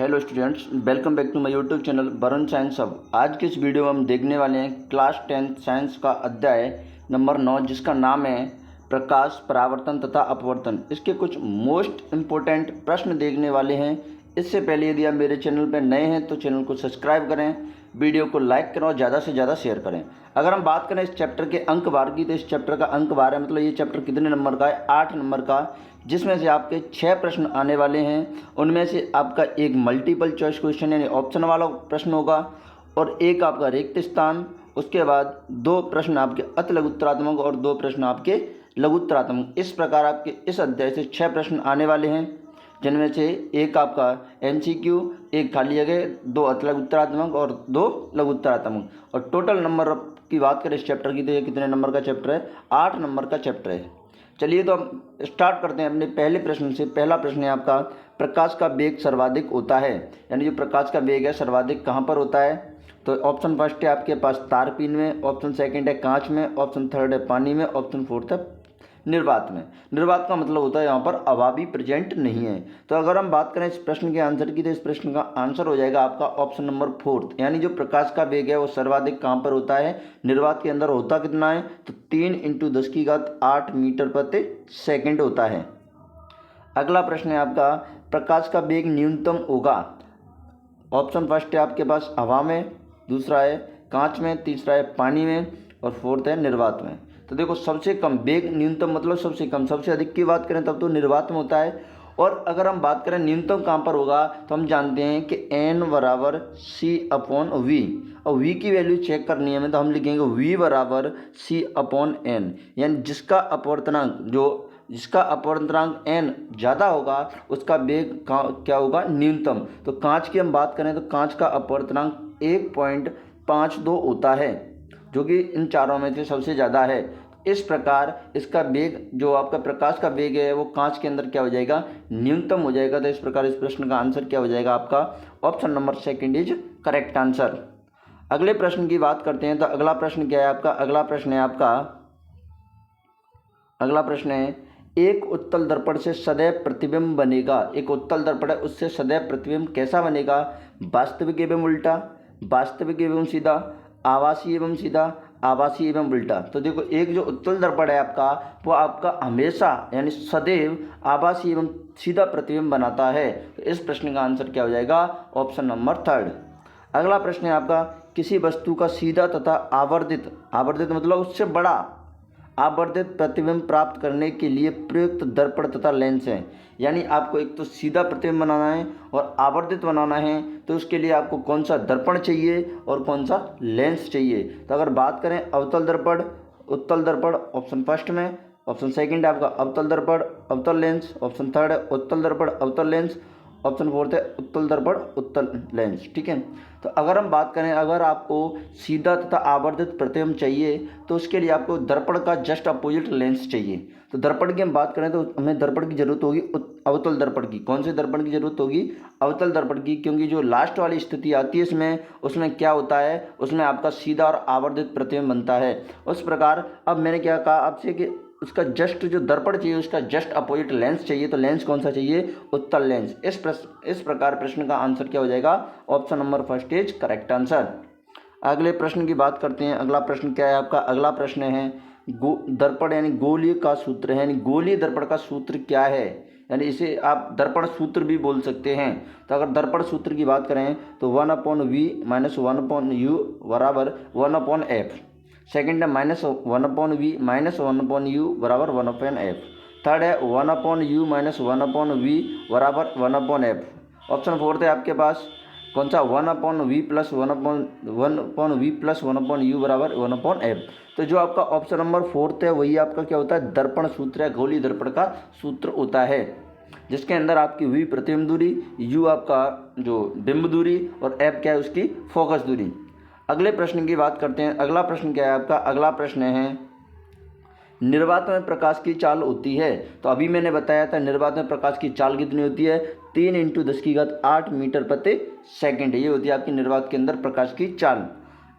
Hello students, welcome back to my YouTube channel Varun science hub. आज के इस video में हम देखने वाले हैं क्लास 10 साइंस का अध्याय नंबर 9, जिसका नाम है प्रकाश, परावर्तन तथा अपवर्तन। इसके कुछ मोस्ट इम्पोर्टेंट प्रश्न देखने वाले हैं। इससे पहले यदि आप मेरे चैनल पर नए हैं तो चैनल को सब्सक्राइब करें, वीडियो को लाइक करें और ज़्यादा से ज़्यादा शेयर करें। अगर हम बात करें इस चैप्टर के अंक भार की, तो इस चैप्टर का अंक भार है, मतलब ये चैप्टर कितने नंबर का है? 8 नंबर का, जिसमें से आपके 6 प्रश्न आने वाले हैं। उनमें से आपका एक मल्टीपल चॉइस क्वेश्चन यानी ऑप्शन वाला प्रश्न होगा और एक आपका रिक्त स्थान। उसके बाद 2 प्रश्न आपके अति लघुत्तरात्मक और 2 प्रश्न आपके लघुत्तरात्मक। इस प्रकार आपके इस अध्याय से 6 प्रश्न आने वाले हैं, जिनमें से एक आपका MCQ, एक खाली जगह, 2 अति लघुत्तरात्मक और 2 लघुत्तरात्मक। और टोटल नंबर की बात करें इस चैप्टर की, तो ये कितने नंबर का चैप्टर है? 8 नंबर का चैप्टर है। चलिए तो हम स्टार्ट करते हैं अपने पहले प्रश्न से। पहला प्रश्न है आपका, प्रकाश का वेग सर्वाधिक होता है, यानी जो प्रकाश का वेग है सर्वाधिक कहाँ पर होता है? तो ऑप्शन फर्स्ट है आपके पास तारपीन में, ऑप्शन सेकंड है कांच में, ऑप्शन थर्ड है पानी में, ऑप्शन फोर्थ है निर्वात में। निर्वात का मतलब होता है यहाँ पर हवा भी प्रेजेंट नहीं है। तो अगर हम बात करें इस प्रश्न के आंसर की, तो इस प्रश्न का आंसर हो जाएगा आपका ऑप्शन नंबर 4, यानी जो प्रकाश का वेग है वो सर्वाधिक कहाँ पर होता है? निर्वात के अंदर होता कितना है? तो 3 × 10⁸ मीटर प्रति सेकेंड होता है। अगला प्रश्न है आपका, प्रकाश का वेग न्यूनतम होगा। ऑप्शन फर्स्ट है आपके पास हवा में, दूसरा है कांच में, तीसरा है पानी में और फोर्थ है निर्वात में। तो देखो, सबसे कम वेग न्यूनतम मतलब सबसे कम, सबसे अधिक की बात करें तब तो निर्वात में होता है। और अगर हम बात करें न्यूनतम कहाँ पर होगा, तो हम जानते हैं कि n बराबर C/v, और v की वैल्यू चेक करनी है हमें, तो हम लिखेंगे v बराबर C/n, यानी जिसका अपवर्तनांक n ज़्यादा होगा उसका वेग क्या होगा? न्यूनतम। तो कांच की हम बात करें तो कांच का अपवर्तनांक 1.52 होता है, जो कि इन चारों में से सबसे ज़्यादा है। इस प्रकार इसका वेग, जो आपका प्रकाश का वेग है, वो कांच के अंदर क्या हो जाएगा? न्यूनतम हो जाएगा। तो इस प्रकार इस प्रश्न का आंसर क्या हो जाएगा? आपका option number second is correct answer. अगले प्रश्न की बात करते हैं। तो अगला प्रश्न क्या है आपका? अगला प्रश्न है, एक उत्तल दर्पण से सदैव प्रतिबिंब बनेगा। एक उत्तल दर्पण है, उससे सदैव प्रतिबिंब कैसा बनेगा? वास्तविक एवं उल्टा, वास्तविक एवं सीधा, आभासी एवं सीधा, आभासी एवं उल्टा। तो देखो, एक जो उत्तल दर्पण है आपका, वो आपका हमेशा यानी सदैव आभासी एवं सीधा प्रतिबिंब बनाता है। तो इस प्रश्न का आंसर क्या हो जाएगा? Option number 3। अगला प्रश्न है आपका, किसी वस्तु का सीधा तथा आवर्धित मतलब उससे बड़ा आवर्धित प्रतिबिंब प्राप्त करने के लिए प्रयुक्त दर्पण तथा लेंस है। यानी आपको एक तो सीधा प्रतिबिंब बनाना है और आवर्धित बनाना है, तो उसके लिए आपको कौन सा दर्पण चाहिए और कौन सा लेंस चाहिए? तो अगर बात करें अवतल दर्पण, उत्तल दर्पण ऑप्शन फर्स्ट में, ऑप्शन सेकंड है आपका अवतल दर्पण अवतल लेंस, ऑप्शन थर्ड है उत्तल दर्पण अवतल लेंस, ऑप्शन फोर्थ है उत्तल दर्पण उत्तल लेंस। ठीक है। तो अगर हम बात करें, अगर आपको सीधा तथा आवर्धित प्रतिबिंब चाहिए तो उसके लिए आपको दर्पण का जस्ट अपोजिट लेंस चाहिए। तो दर्पण की हम बात करें तो हमें दर्पण की जरूरत होगी अवतल दर्पण की। कौन से दर्पण की जरूरत होगी? अवतल दर्पण की, क्योंकि जो लास्ट वाली स्थिति आती है उसमें क्या होता है? उसमें आपका सीधा और आवर्धित प्रतिबिंब बनता है। उस प्रकार अब मैंने क्या कहा आपसे कि उसका जस्ट जो दर्पण चाहिए उसका जस्ट अपोजिट लेंस चाहिए। तो लेंस कौन सा चाहिए? उत्तल लेंस। इस प्रकार प्रश्न का आंसर क्या हो जाएगा? Option number first is correct answer. अगले प्रश्न की बात करते हैं। अगला प्रश्न क्या है आपका? अगला प्रश्न है दर्पण यानी गोलीय का सूत्र है, यानी गोलीय दर्पण का सूत्र क्या है? यानी इसे आप दर्पण सूत्र भी बोल सकते हैं। तो अगर दर्पण सूत्र की बात करें तो 1/v - 1/u बराबर 1/f। सेकेंड है -1/v - 1/u बराबर 1/f। थर्ड है 1/u - 1/v बराबर 1/f। ऑप्शन फोर्थ है आपके पास कौन सा? 1/v + 1/u बराबर 1/f। तो जो आपका ऑप्शन नंबर फोर्थ है वही आपका क्या होता है? दर्पण सूत्र है, गोलीय दर्पण का सूत्र होता है, जिसके अंदर आपकी v प्रतिबिंब दूरी, u आपका जो बिंब दूरी और f क्या है? उसकी फोकस दूरी। अगले प्रश्न की बात करते हैं। अगला प्रश्न क्या है आपका? अगला प्रश्न है, निर्वात में प्रकाश की चाल होती है। तो अभी मैंने बताया था निर्वात में प्रकाश की चाल कितनी होती है? 3 × 10⁸ मीटर प्रति सेकेंड। ये होती है आपकी निर्वात के अंदर प्रकाश की चाल।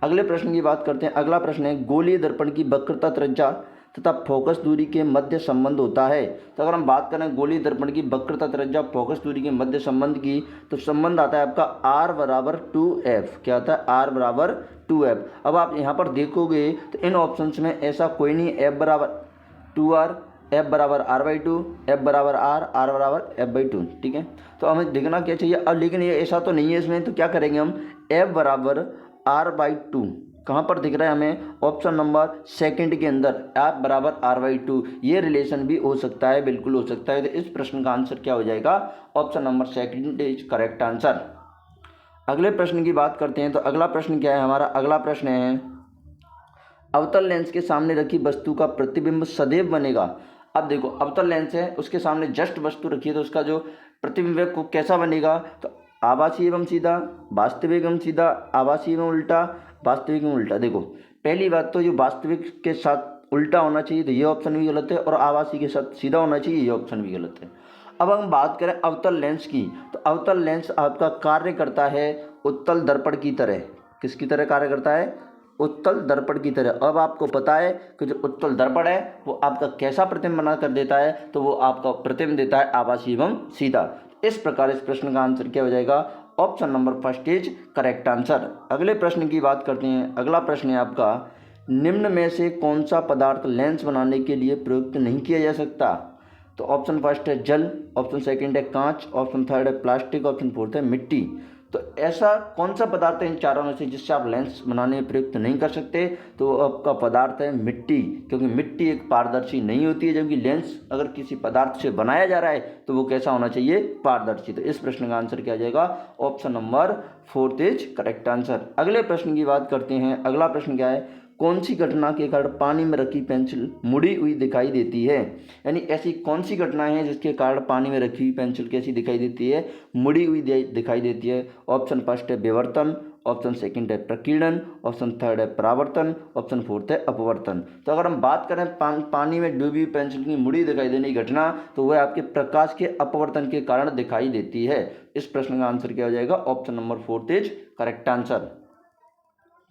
अगले प्रश्न की बात करते हैं। अगला प्रश्न है, गोलीय दर्पण की वक्रता त्रिज्या तथा फोकस दूरी के मध्य संबंध होता है। तो अगर हम बात करें गोलीय दर्पण की वक्रता त्रिज्या फोकस दूरी के मध्य संबंध की, तो संबंध आता है आपका r बराबर 2f। क्या आता है? r बराबर 2f। अब आप यहाँ पर देखोगे तो इन ऑप्शंस में ऐसा कोई नहीं, f बराबर 2r, f बराबर r/2, f बराबर r बराबर f/2। ठीक है, तो हमें देखना क्या चाहिए अब, लेकिन ये ऐसा तो नहीं है इसमें, तो क्या करेंगे हम, f बराबर r/2 कहाँ पर दिख रहा है हमें? ऑप्शन नंबर सेकंड के अंदर f बराबर r/2। ये रिलेशन भी हो सकता है, बिल्कुल हो सकता है। तो इस प्रश्न का आंसर क्या हो जाएगा? Option number second is correct answer. अगले प्रश्न की बात करते हैं। तो अगला प्रश्न क्या है हमारा? अगला प्रश्न है, अवतल लेंस के सामने रखी वस्तु का प्रतिबिंब सदैव बनेगा। अब देखो, अवतल लेंस है, उसके सामने जस्ट वस्तु रखी है, तो उसका जो प्रतिबिंब है वो कैसा बनेगा? तो आभासी एवं सीधा, वास्तविक एवं सीधा, आभासी एवं उल्टा, वास्तविक एवं उल्टा। देखो, पहली बात तो ये वास्तविक के साथ उल्टा होना चाहिए, तो ये ऑप्शन भी गलत है, और आभासी के साथ सीधा होना चाहिए, ये ऑप्शन भी गलत है। अब हम बात करें अवतल लेंस की, तो अवतल लेंस आपका कार्य करता है उत्तल दर्पण की तरह। किसकी तरह कार्य करता है? उत्तल दर्पण की तरह। अब आपको पता है कि जो उत्तल दर्पण है वो आपका कैसा प्रतिबिंब बना कर देता है? तो वो आपका प्रतिबिंब देता है आभासी एवं सीधा। इस प्रकार इस प्रश्न का आंसर क्या हो जाएगा? Option number first is correct answer. अगले प्रश्न की बात करते हैं। अगला प्रश्न है आपका, निम्न में से कौन सा पदार्थ लेंस बनाने के लिए प्रयुक्त नहीं किया जा सकता? तो ऑप्शन फर्स्ट है जल, ऑप्शन सेकंड है कांच, ऑप्शन थर्ड है प्लास्टिक, ऑप्शन फोर्थ है मिट्टी। तो ऐसा कौन सा पदार्थ है इन चारों में से जिससे आप लेंस बनाने में प्रयुक्त नहीं कर सकते? तो आपका पदार्थ है मिट्टी, क्योंकि मिट्टी एक पारदर्शी नहीं होती है, जबकि लेंस अगर किसी पदार्थ से बनाया जा रहा है तो वो कैसा होना चाहिए? पारदर्शी। तो इस प्रश्न का आंसर क्या आ जाएगा? Option number fourth is correct answer. अगले प्रश्न की बात करते हैं। अगला प्रश्न क्या है, कौन सी घटना के कारण पानी में रखी पेंसिल मुड़ी हुई दिखाई देती है? यानी ऐसी कौन सी घटनाएं हैं जिसके कारण पानी में रखी हुई पेंसिल कैसी दिखाई देती है? मुड़ी हुई दिखाई देती है। ऑप्शन फर्स्ट है विवर्तन, ऑप्शन सेकंड है प्रकीर्णन, ऑप्शन थर्ड है परावर्तन, ऑप्शन फोर्थ है अपवर्तन। तो अगर हम बात करें पानी में डूबी हुई पेंसिल की मुड़ी दिखाई देने की घटना, तो वह आपके प्रकाश के अपवर्तन के कारण दिखाई देती है। इस प्रश्न का आंसर क्या हो जाएगा? Option number fourth is correct answer.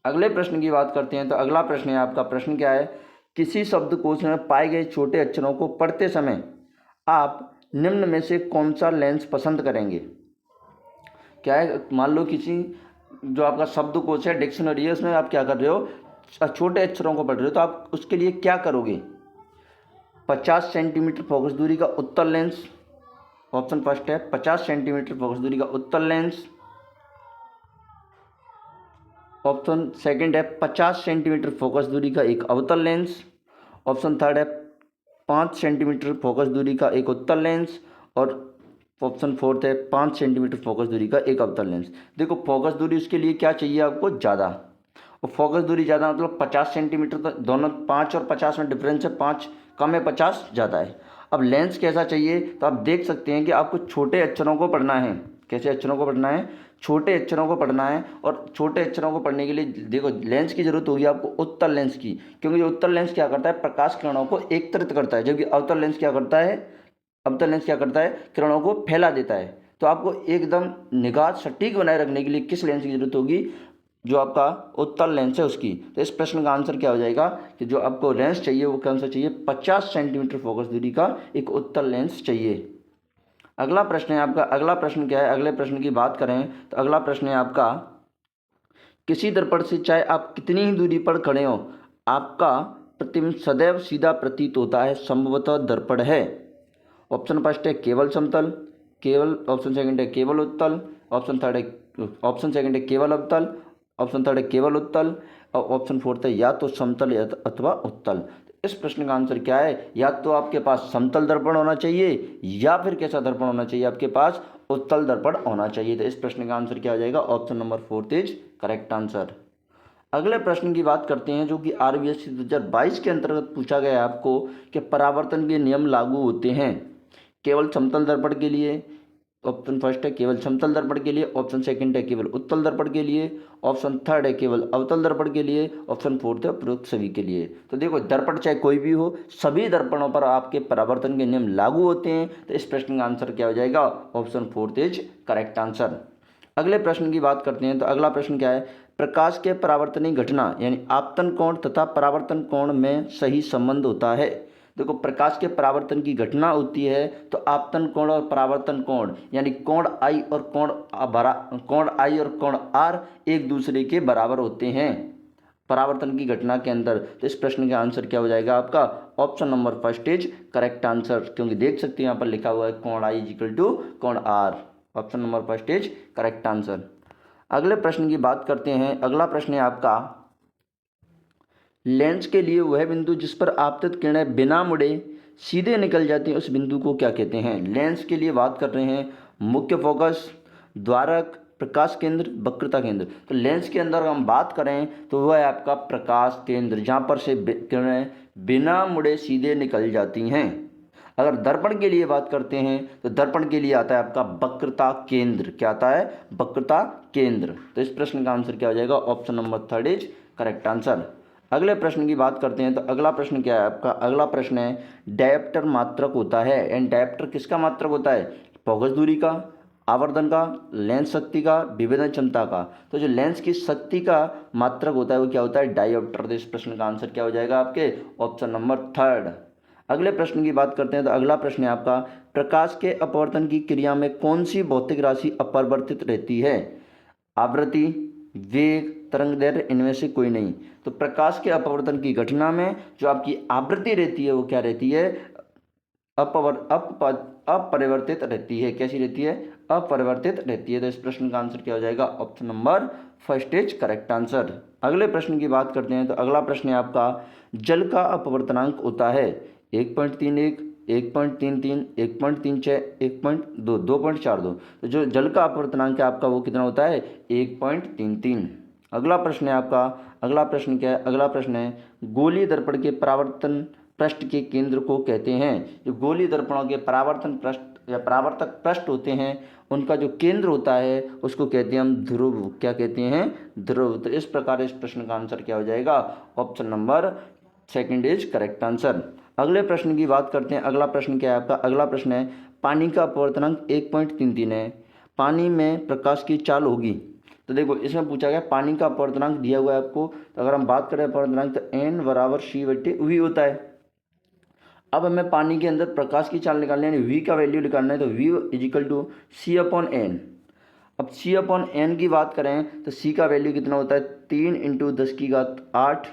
अगले प्रश्न की बात करते हैं। तो अगला प्रश्न है आपका, प्रश्न क्या है, किसी शब्दकोश में पाए गए छोटे अक्षरों को पढ़ते समय आप निम्न में से कौन सा लेंस पसंद करेंगे? क्या है, मान लो किसी जो आपका शब्दकोश है, डिक्शनरी है, उसमें आप क्या कर रहे हो? छोटे अक्षरों को पढ़ रहे हो, तो आप उसके लिए क्या करोगे? 50 सेंटीमीटर फोकस दूरी का उत्तल लेंस, ऑप्शन फर्स्ट है 50 सेंटीमीटर फोकस दूरी का उत्तल लेंस, ऑप्शन सेकंड है 50 सेंटीमीटर फोकस दूरी का एक अवतल लेंस, ऑप्शन थर्ड है 5 सेंटीमीटर फोकस दूरी का एक उत्तल लेंस, और ऑप्शन फोर्थ है 5 सेंटीमीटर फोकस दूरी का एक अवतल लेंस। देखो, फोकस दूरी उसके लिए क्या चाहिए आपको? ज़्यादा, और फोकस दूरी ज़्यादा मतलब 50 सेंटीमीटर, तो दोनों 5 और 50 में डिफरेंस है, 5 कम है 50 ज़्यादा है। अब लेंस कैसा चाहिए? तो आप देख सकते हैं कि आपको छोटे अक्षरों को पढ़ना है। कैसे अक्षरों को पढ़ना है? छोटे अक्षरों को पढ़ना है, और छोटे अक्षरों को पढ़ने के लिए देखो लेंस की जरूरत होगी आपको उत्तल लेंस की, क्योंकि जो उत्तल लेंस क्या करता है? प्रकाश किरणों को एकत्रित करता है, जबकि अवतल लेंस क्या करता है? अवतल लेंस क्या करता है? किरणों को फैला देता है। तो आपको एकदम निगाह सटीक बनाए रखने के लिए किस लेंस की जरूरत होगी? जो आपका उत्तल लेंस है उसकी। तो इस प्रश्न का आंसर क्या हो जाएगा कि जो आपको लेंस चाहिए वो कौन सा चाहिए? 50 सेंटीमीटर फोकस दूरी का एक उत्तल लेंस चाहिए। अगला प्रश्न है आपका, अगला प्रश्न क्या है? अगले प्रश्न की बात करें तो अगला प्रश्न है आपका, किसी दर्पण से चाहे आप कितनी ही दूरी पर खड़े हो, आपका प्रतिबिंब सदैव सीधा प्रतीत होता है, संभवतः दर्पण है। ऑप्शन फर्स्ट है केवल समतल, केवल, ऑप्शन सेकंड है केवल उत्तल, ऑप्शन थर्ड है, ऑप्शन सेकंड है केवल अवतल, ऑप्शन थर्ड है केवल उत्तल, और ऑप्शन फोर्थ है या तो समतल अथवा उत्तल। इस प्रश्न का आंसर क्या है? या तो आपके पास समतल दर्पण होना चाहिए, या फिर कैसा दर्पण होना चाहिए? आपके पास उत्तल दर्पण होना चाहिए। तो इस प्रश्न का आंसर क्या हो जाएगा? Option number fourth is correct answer. अगले प्रश्न की बात करते हैं, जो कि RBSc 2022 के अंतर्गत पूछा गया है आपको कि परावर्तन के नियम लागू होते हैं केवल समतल दर्पण के लिए। ऑप्शन फर्स्ट है केवल समतल दर्पण के लिए, ऑप्शन सेकंड है केवल उत्तल दर्पण के लिए, ऑप्शन थर्ड है केवल अवतल दर्पण के लिए, ऑप्शन फोर्थ है उपरोक्त सभी के लिए। तो देखो, दर्पण चाहे कोई भी हो, सभी दर्पणों पर आपके परावर्तन के नियम लागू होते हैं। तो इस प्रश्न का आंसर क्या हो जाएगा? Option fourth is correct answer. अगले प्रश्न की बात करते हैं। तो अगला प्रश्न क्या है, प्रकाश के परावर्तनीय घटना यानी आपतन कोण तथा परावर्तन कोण में सही संबंध होता है। देखो, प्रकाश के परावर्तन की घटना होती है तो आपतन कोण और परावर्तन कोण यानी कोण आई और कोण आई और कोण आर एक दूसरे के बराबर होते हैं परावर्तन की घटना के अंदर। तो इस प्रश्न का आंसर क्या हो जाएगा आपका, option number first is correct answer, क्योंकि देख सकते हैं यहाँ पर लिखा हुआ है कोण आई इज इक्वल टू कोण R. Option number first is correct answer. अगले प्रश्न की बात करते हैं। अगला प्रश्न है आपका, लेंस के लिए वह बिंदु जिस पर आपतित किरणें बिना मुड़े सीधे निकल जाती हैं उस बिंदु को क्या कहते हैं। लेंस के लिए बात कर रहे हैं मुख्य फोकस, द्वारक, प्रकाश केंद्र, वक्रता केंद्र। तो लेंस के अंदर हम बात करें तो वह है आपका प्रकाश केंद्र, जहाँ पर से किरणें बिना मुड़े सीधे निकल जाती हैं। अगर दर्पण के लिए बात करते हैं तो दर्पण के लिए आता है आपका वक्रता केंद्र। क्या आता है, वक्रता केंद्र। तो इस प्रश्न का आंसर क्या हो जाएगा, option number third is correct answer. अगले प्रश्न की बात करते हैं। तो अगला प्रश्न क्या है आपका, अगला प्रश्न है डायप्टर मात्रक होता है। एंड डायप्टर किसका मात्रक होता है, फोकस दूरी का, आवर्धन का, लेंस शक्ति का, विभेदन क्षमता का। तो जो लेंस की शक्ति का मात्रक होता है वो क्या होता है, डायोप्टर। तो इस प्रश्न का आंसर क्या हो जाएगा आपके, ऑप्शन नंबर थर्ड। अगले प्रश्न की बात करते हैं। तो अगला प्रश्न है आपका, प्रकाश के अपवर्तन की क्रिया में कौन सी भौतिक राशि अपरिवर्तित रहती है। आवृत्ति, वेग, तरंग दैर्ध्य, इनमें से कोई नहीं। तो प्रकाश के अपवर्तन की घटना में जो आपकी आवृत्ति रहती है वो क्या रहती है, अपरिवर्तित रहती है। कैसी रहती है, अपरिवर्तित रहती है। तो इस प्रश्न का आंसर क्या हो जाएगा, option number first is correct answer. अगले प्रश्न की बात करते हैं। तो अगला प्रश्न है आपका, जल का अपवर्तनांक होता है 1.31, 1.33, 1.36, 1.2, 2.42। तो जो जल का अपवर्तनांक है आपका वो कितना होता है, 1.33। अगला प्रश्न है आपका, अगला प्रश्न क्या है, अगला प्रश्न है गोलीय दर्पण के परावर्तन पृष्ठ के केंद्र को कहते हैं। जो गोलीय दर्पणों के परावर्तन पृष्ठ या परावर्तक पृष्ठ होते हैं उनका जो केंद्र होता है उसको कहते हैं हम ध्रुव। क्या कहते हैं, ध्रुव। तो इस प्रकार इस प्रश्न का आंसर क्या हो जाएगा, option number second is correct answer. अगले प्रश्न की बात करते हैं। अगला प्रश्न क्या है आपका, अगला प्रश्न है पानी का अपवर्तनांक 1.33 है, पानी में प्रकाश की चाल होगी। तो देखो इसमें पूछा गया पानी का अपवर्तनांक दिया हुआ है आपको। तो अगर हम बात करें अपवर्तनांक तो n बराबर c/v होता है। अब हमें पानी के अंदर प्रकाश की चाल निकालनी है, v का वैल्यू निकालना है। तो v is equal to c/n। अब c/n की बात करें तो c का वैल्यू कितना होता है, 3 × 10⁸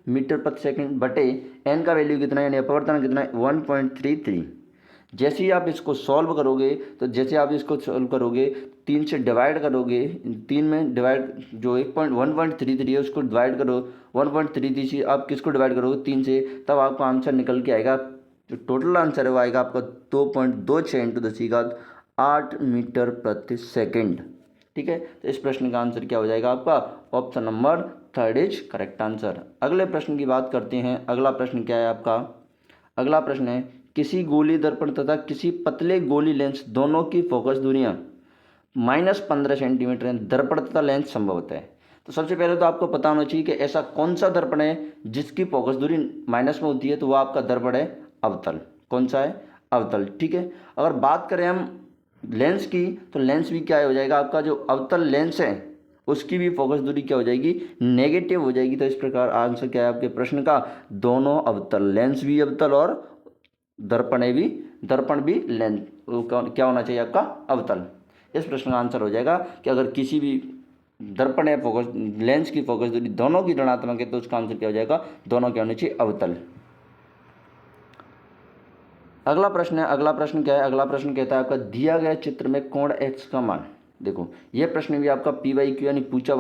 मीटर प्रति सेकंड बटे n का वैल्यू कितना है, यानी अपवर्तन कितना है, 1.33। जैसे ही आप इसको सॉल्व करोगे तो जैसे आप इसको सॉल्व करोगे 3 से डिवाइड करोगे, 3 में डिवाइड जो 1.33 है उसको डिवाइड करो 1.33 से आप किसको डिवाइड करोगे 3 से, तब आपका आंसर निकल के आएगा। जो टोटल आंसर है वो आएगा आपका 2.26 × 10⁸ मीटर प्रति सेकंड। ठीक है, तो इस प्रश्न का आंसर क्या हो जाएगा आपका, option number third is correct answer. अगले प्रश्न की बात करते हैं। अगला प्रश्न क्या है आपका, अगला प्रश्न है किसी गोली दर्पण तथा किसी पतले गोली लेंस दोनों की फोकस दूरियां -15 सेंटीमीटर है, दर्पण तथा लेंस संभवतः है। तो सबसे पहले तो आपको पता होना चाहिए कि ऐसा कौन सा दर्पण है जिसकी फोकस दूरी माइनस में होती है, तो वो आपका दर्पण है अवतल। कौन सा है, अवतल। ठीक है, अगर बात करें हम लेंस की तो लेंस भी क्या हो जाएगा आपका, जो अवतल लेंस है उसकी भी फोकस दूरी क्या हो जाएगी, नेगेटिव हो जाएगी। तो इस प्रकार आंसर क्या है आपके प्रश्न का, दोनों अवतल, लेंस भी अवतल और दर्पण भी लेंस क्या होना चाहिए आपका, अवतल। इस प्रश्न का आंसर हो जाएगा कि अगर किसी भी दर्पण या फोकस लेंस की फोकस दूरी दोनों की ऋणात्मक है तो उसका आंसर क्या हो जाएगा, दोनों क्या होने चाहिए, अवतल। अगला प्रश्न है, अगला प्रश्न क्या है, अगला प्रश्न कहता है आपका दिया गया चित्र में कोण x का मान। देखो ये प्रश्न भी आपका PYQ यानी पूछा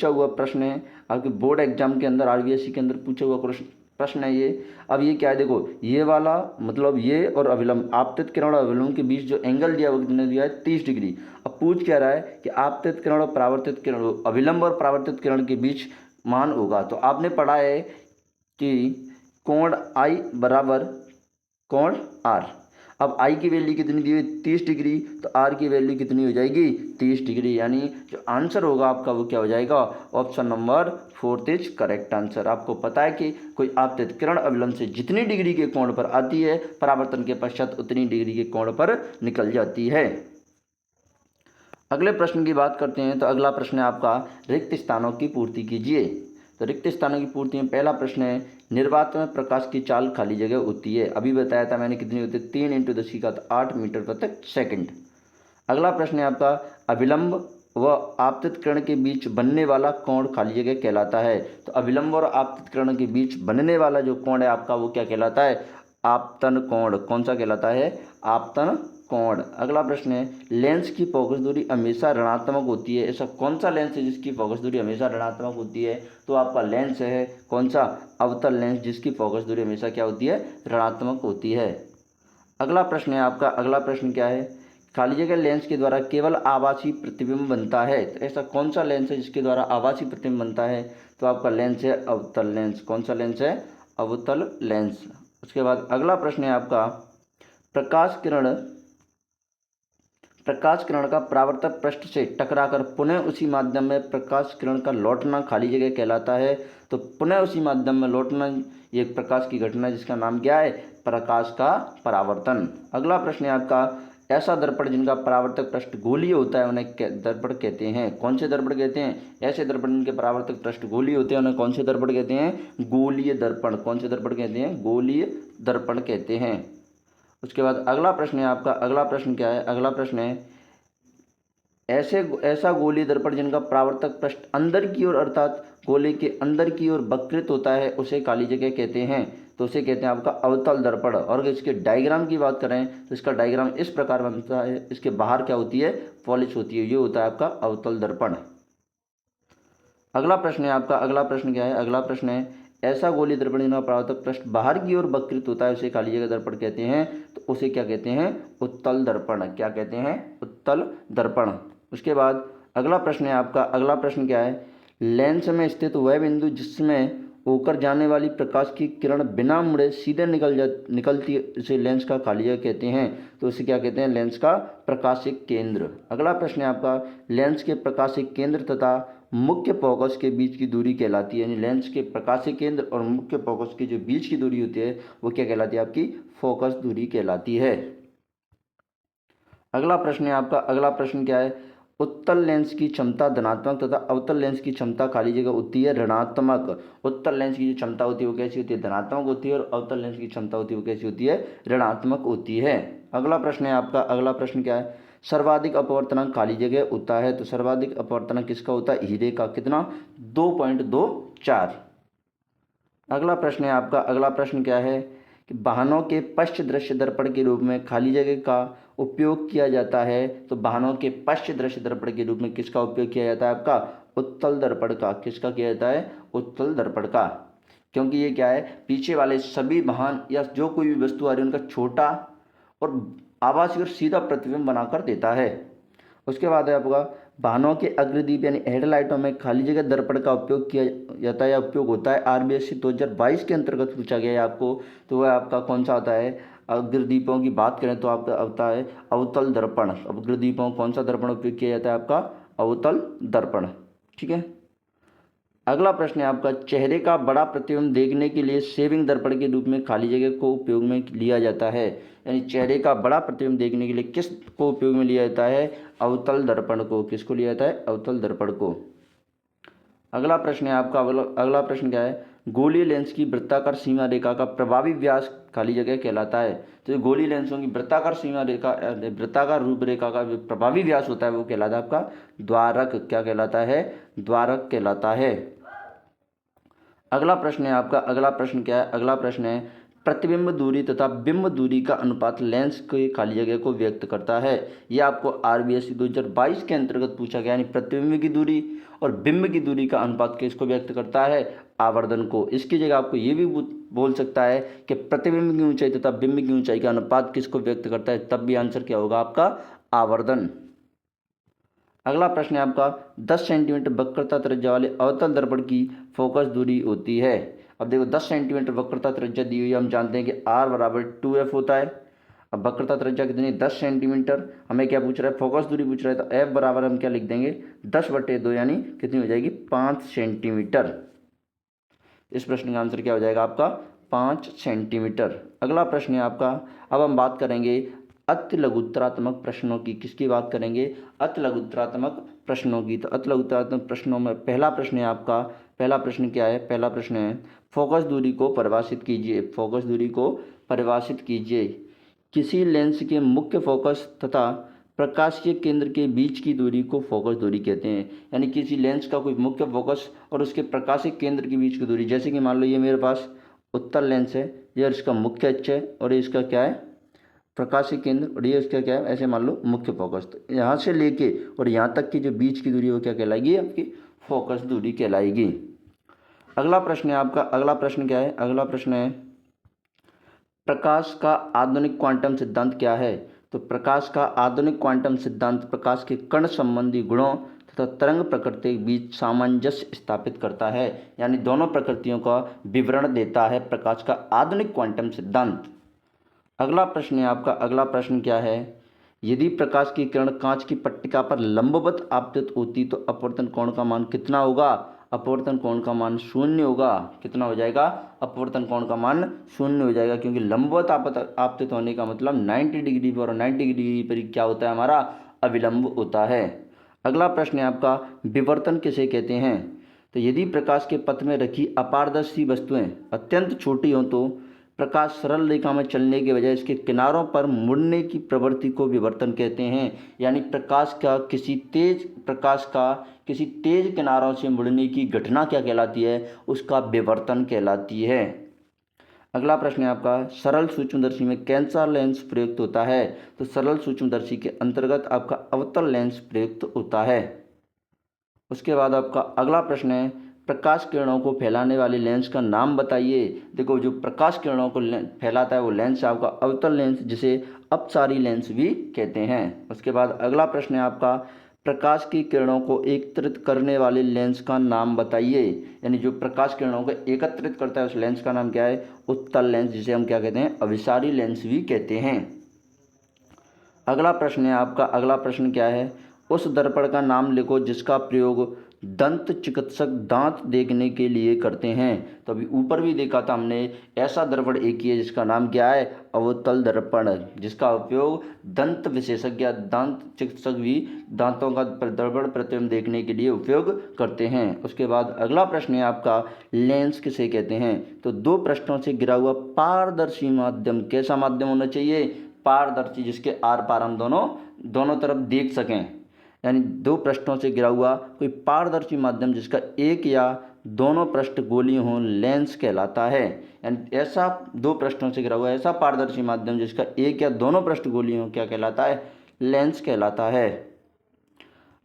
हुआ प्रश्न है, आपके बोर्ड एग्जाम के अंदर RBSC के अंदर पूछा हुआ प्रश्न है ये। अब ये क्या है, देखो ये वाला मतलब ये और अभिलंब, आपतित किरण और अभिलंब के बीच जो एंगल दिया हुआ दिया है 30 डिग्री। अब पूछ क्या रहा है कि आपतित किरण और परावर्तित किरण, अभिलंब और परावर्तित किरण के बीच मान होगा। तो आपने पढ़ा है कि कोण I बराबर कोण R। अब I की वैल्यू कितनी दी हुई, 30 डिग्री, तो R की वैल्यू कितनी हो जाएगी, 30 डिग्री। यानी जो आंसर होगा आपका वो क्या हो जाएगा, option number fourth is correct answer. आपको पता है कि कोई आपतित किरण अभिलंब से जितनी डिग्री के कोण पर आती है परावर्तन के पश्चात उतनी डिग्री के कोण पर निकल जाती है। अगले प्रश्न की बात करते हैं। तो अगला प्रश्न है आपका, रिक्त स्थानों की पूर्ति कीजिए। तो रिक्त स्थानों की पूर्ति में पहला प्रश्न है, निर्वात में प्रकाश की चाल खाली जगह होती है। अभी बताया था मैंने कितनी होती है, 3 × 10⁸ मीटर प्रति सेकंड। अगला प्रश्न है आपका, अभिलंब व आपतित किरण के बीच बनने वाला कोण खाली जगह कहलाता है। तो अभिलंब और आपतित किरण के बीच बनने वाला जो कोण है आपका, वो क्या कहलाता है, आपतन कोण। कौन सा कहलाता है, आपतन कोण। अगला प्रश्न है, लेंस की फोकस दूरी हमेशा ऋणात्मक होती है। ऐसा कौन सा लेंस है जिसकी फोकस दूरी हमेशा ऋणात्मक होती है, तो आपका लेंस है कौन सा, अवतल लेंस, जिसकी फोकस दूरी हमेशा क्या होती है, ऋणात्मक होती है। अगला प्रश्न है आपका, अगला प्रश्न क्या है, खाली जगह लेंस के द्वारा केवल आभासी प्रतिबिंब बनता है। तो ऐसा कौन सा लेंस है जिसके द्वारा आभासी प्रतिबिंब बनता है, तो आपका लेंस है अवतल लेंस। कौन सा लेंस है, अवतल लेंस। उसके बाद अगला प्रश्न है आपका, प्रकाश किरण का परावर्तक पृष्ठ से टकराकर पुनः उसी माध्यम में प्रकाश किरण का लौटना खाली जगह कहलाता है। तो पुनः उसी माध्यम में लौटना ये एक प्रकाश की घटना है जिसका नाम क्या है, प्रकाश का परावर्तन। अगला प्रश्न है आपका, ऐसा दर्पण जिनका परावर्तक पृष्ठ गोलीय होता है उन्हें दर्पण कहते हैं। कौन से दर्पण कहते हैं, ऐसे दर्पण जिनके परावर्तक पृष्ठ गोलीय होते हैं उन्हें कौन से दर्पण कहते हैं, गोलीय दर्पण। कौन से दर्पण कहते हैं, गोलीय दर्पण कहते हैं। उसके बाद अगला प्रश्न है आपका, अगला प्रश्न क्या है, अगला प्रश्न है, ऐसा गोलीय दर्पण जिनका परावर्तक पृष्ठ अंदर की ओर अर्थात गोले के अंदर की ओर वक्रित होता है उसे खाली जगह कहते हैं। तो उसे कहते हैं आपका अवतल दर्पण। और इसके डायग्राम की बात करें तो इसका डायग्राम इस प्रकार बनता है, इसके बाहर क्या होती है, पॉलिश होती है, ये होता है आपका अवतल दर्पण। अगला प्रश्न है आपका, अगला प्रश्न क्या है, अगला प्रश्न है, ऐसा गोलीय दर्पण जिनका परावर्तक पृष्ठ बाहर की ओर वक्रित होता है उसे खाली जगह दर्पण कहते हैं। तो उसे क्या कहते हैं, उत्तल दर्पण। क्या कहते हैं, उत्तल दर्पण। उसके बाद अगला प्रश्न है आपका, अगला प्रश्न क्या है, लेंस में स्थित वह बिंदु जिसमें होकर जाने वाली प्रकाश की किरण बिना मुड़े सीधे निकलती है उसे लेंस का खाली जगह कहते हैं। तो उसे क्या कहते हैं, लेंस का प्रकाशिक केंद्र। अगला प्रश्न है आपका, लेंस के प्रकाशिक केंद्र तथा मुख्य फोकस के बीच की दूरी कहलाती है। यानी लेंस के प्रकाशिक केंद्र और मुख्य फोकस के जो बीच की दूरी होती है वो क्या कहलाती है, आपकी फोकस दूरी कहलाती है। अगला प्रश्न है आपका, अगला प्रश्न क्या है, उत्तल लेंस की क्षमता धनात्मक तथा अवतल लेंस की क्षमता खाली जगह होती है ऋणात्मक। उत्तल लेंस की जो क्षमता होती है वो कैसी होती है, धनात्मक होती है, और अवतल लेंस की क्षमता होती है वो कैसी होती है, ऋणात्मक होती है। अगला प्रश्न है आपका, अगला प्रश्न क्या है, सर्वाधिक अपवर्तनांक खाली जगह होता है। तो सर्वाधिक अपवर्तनांक किसका होता है, हीरे का। कितना, 2.24। अगला प्रश्न है आपका, अगला प्रश्न क्या है कि वाहनों के पश्च दृश्य दर्पण के रूप में खाली जगह का उपयोग किया जाता है। तो वाहनों के पश्च दृश्य दर्पण के रूप में किसका उपयोग किया जाता है, आपका उत्तल दर्पण का। किसका किया जाता है, उत्तल दर्पण का। क्योंकि ये क्या है, पीछे वाले सभी वाहन या जो कोई भी वस्तु आ रही है उनका छोटा और आभासी और सीधा प्रतिबिंब बनाकर देता है। उसके बाद है आपका, वाहनों के अग्रदीप यानी हेडलाइटों में खाली जगह दर्पण का उपयोग किया जाता है या उपयोग होता है। आरबीएससी 2022 के अंतर्गत पूछा गया है आपको। तो वह आपका कौन सा आता है, अग्रदीपों की बात करें तो आपका आता है अवतल दर्पण। अग्रदीपों कौन सा दर्पण उपयोग किया जाता है, आपका अवतल दर्पण। ठीक है। अगला प्रश्न है आपका, चेहरे का बड़ा प्रतिबिंब देखने के लिए शेविंग दर्पण के रूप में खाली जगह को उपयोग में लिया जाता है। यानी चेहरे का बड़ा प्रतिबिंब देखने के लिए किस को उपयोग में लिया जाता है, अवतल दर्पण को। किसको लिया जाता है, अवतल दर्पण को। अगला प्रश्न है आपका, अगला प्रश्न क्या है, गोलीय लेंस की वृत्ताकार सीमा रेखा का प्रभावी व्यास खाली जगह कहलाता है। तो गोलीय लेंसों की वृत्ताकार सीमा रेखा, वृत्ताकार रूपरेखा का जो प्रभावी व्यास होता है वो कहलाता है आपका द्वारक। क्या कहलाता है, द्वारक कहलाता है। अगला प्रश्न है आपका, अगला प्रश्न क्या है, अगला प्रश्न है, प्रतिबिंब दूरी तथा बिंब दूरी का अनुपात लेंस की खाली जगह को व्यक्त करता है। यह आपको आरबीएससी 2022 के अंतर्गत पूछा गया। यानी प्रतिबिंब की दूरी और बिंब की दूरी का अनुपात किसको व्यक्त करता है, आवर्धन को। इसकी जगह आपको ये भी बोल सकता है कि प्रतिबिंब की ऊंचाई तथा बिंब की ऊंचाई का अनुपात किसको व्यक्त करता है, तब भी आंसर क्या होगा आपका, आवर्धन। अगला प्रश्न है आपका, 10 सेंटीमीटर वक्रता त्रिज्या वाले अवतल दर्पण की फोकस दूरी होती है। अब देखो 10 सेंटीमीटर वक्रता त्रिज्या दी हुई है, हम जानते हैं कि r बराबर 2f होता है। अब वक्रता त्रिज्या कितनी, 10 सेंटीमीटर। हमें क्या पूछ रहा है, फोकस दूरी पूछ रहा है। तो f बराबर हम क्या लिख देंगे, 10/2 यानी कितनी हो जाएगी, 5 सेंटीमीटर। इस प्रश्न का आंसर क्या हो जाएगा आपका, 5 सेंटीमीटर। अगला प्रश्न है आपका, अब हम बात करेंगे अति लघुत्तरात्मक प्रश्नों की। किसकी बात करेंगे? अति लघुत्तरात्मक प्रश्नों की। तो अति लघुत्तरात्मक प्रश्नों में पहला प्रश्न है आपका, पहला प्रश्न क्या है? पहला प्रश्न है फोकस दूरी को परिभाषित कीजिए। फोकस दूरी को परिभाषित कीजिए। किसी लेंस के मुख्य फोकस तथा प्रकाशीय केंद्र के बीच की दूरी को फोकस दूरी कहते हैं। यानी किसी लेंस का कोई मुख्य फोकस और उसके प्रकाशिक केंद्र के बीच की दूरी। जैसे कि मान लो ये मेरे पास उत्तल लेंस है, ये इसका मुख्य अक्ष है और ये इसका क्या है? प्रकाशिक केंद्र, और ये इसका क्या है? ऐसे मान लो मुख्य फोकस। तो यहाँ से लेके और यहाँ तक की जो बीच की दूरी है वो क्या कहलाएगी? आपकी फोकस दूरी कहलाएगी। अगला प्रश्न है आपका, अगला प्रश्न क्या है? अगला प्रश्न है प्रकाश का आधुनिक क्वांटम सिद्धांत क्या है? तो प्रकाश का आधुनिक क्वांटम सिद्धांत प्रकाश के कण संबंधी गुणों तथा तरंग प्रकृति के बीच सामंजस्य स्थापित करता है। यानी दोनों प्रकृतियों का विवरण देता है प्रकाश का आधुनिक क्वांटम सिद्धांत। अगला प्रश्न है आपका, अगला प्रश्न क्या है? यदि प्रकाश की किरण कांच की पट्टिका पर लंबवत आपतित होती तो अपवर्तन कोण का मान कितना होगा? अपवर्तन कोण का मान 0 होगा। कितना हो जाएगा? अपवर्तन कोण का मान 0 हो जाएगा, क्योंकि लंबवत आपतित होने का मतलब 90 डिग्री पर, और 90 डिग्री पर क्या होता है? हमारा अविलंब होता है। अगला प्रश्न है आपका विवर्तन किसे कहते हैं? तो यदि प्रकाश के पथ में रखी अपारदर्शी वस्तुएं अत्यंत छोटी हों तो प्रकाश सरल रेखा में चलने के बजाय इसके किनारों पर मुड़ने की प्रवृत्ति को विवर्तन कहते हैं। यानी प्रकाश का किसी तेज किनारों से मुड़ने की घटना क्या कहलाती है? उसका विवर्तन कहलाती है। अगला प्रश्न है आपका सरल सूक्ष्मदर्शी में कौन सा लेंस प्रयुक्त होता है? तो सरल सूक्ष्मदर्शी के अंतर्गत आपका अवतल लेंस प्रयुक्त होता है। उसके बाद आपका अगला प्रश्न है प्रकाश किरणों को फैलाने वाले लेंस का नाम बताइए। देखो, जो प्रकाश किरणों को फैलाता है वो लेंस आपका अवतल लेंस, जिसे अपसारी लेंस भी कहते हैं। उसके बाद अगला प्रश्न है आपका प्रकाश की किरणों को एकत्रित करने वाले लेंस का नाम बताइए। यानी जो प्रकाश किरणों को एकत्रित करता है उस लेंस का नाम क्या है? उत्तल लेंस, जिसे हम क्या कहते हैं? अभिसारी लेंस भी कहते हैं। अगला प्रश्न है आपका, अगला प्रश्न क्या है? उस दर्पण का नाम लिखो जिसका प्रयोग दंत चिकित्सक दांत देखने के लिए करते हैं। तो अभी ऊपर भी देखा था हमने, ऐसा दर्पण एक ही है जिसका नाम क्या है? अवतल दर्पण, जिसका उपयोग दंत विशेषज्ञ, दांत चिकित्सक भी दांतों का दर्पण प्रतिबिंब देखने के लिए उपयोग करते हैं। उसके बाद अगला प्रश्न है आपका लेंस किसे कहते हैं? तो 2 पृष्ठों से घिरा हुआ पारदर्शी माध्यम। कैसा माध्यम होना चाहिए? पारदर्शी, जिसके आर पार हम दोनों तरफ देख सकें। यानी 2 पृष्ठों से घिरा हुआ कोई पारदर्शी माध्यम जिसका एक या दोनों पृष्ठ गोलीय हों लेंस कहलाता है। यानी ऐसा 2 पृष्ठों से घिरा हुआ ऐसा पारदर्शी माध्यम जिसका एक या दोनों पृष्ठ गोलीय हों क्या कहलाता है? लेंस कहलाता है।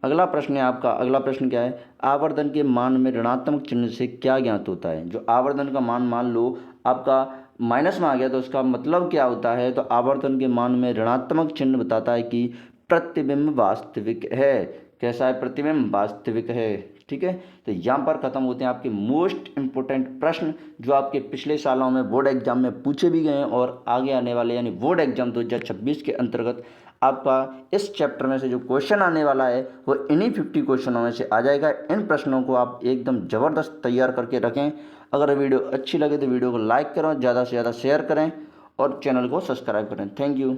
अगला प्रश्न है आपका, अगला प्रश्न क्या है? आवर्धन के मान में ऋणात्मक चिन्ह से क्या ज्ञात होता है? जो आवर्धन का मान मान लो आपका माइनस में आ गया तो उसका मतलब क्या होता है? तो आवर्धन के मान में ऋणात्मक चिन्ह बताता है कि प्रतिबिंब वास्तविक है। कैसा है? प्रतिबिंब वास्तविक है। ठीक है, तो यहाँ पर खत्म होते हैं आपके मोस्ट इम्पोर्टेंट प्रश्न जो आपके पिछले सालों में बोर्ड एग्जाम में पूछे भी गए हैं और आगे आने वाले यानी बोर्ड एग्जाम 2026 के अंतर्गत आपका इस चैप्टर में से जो क्वेश्चन आने वाला है वो इन्हीं 50 क्वेश्चनों में से आ जाएगा। इन प्रश्नों को आप एकदम ज़बरदस्त तैयार करके रखें। अगर वीडियो अच्छी लगे तो वीडियो को लाइक करें, ज़्यादा से ज़्यादा शेयर करें और चैनल को सब्सक्राइब करें। Thank you.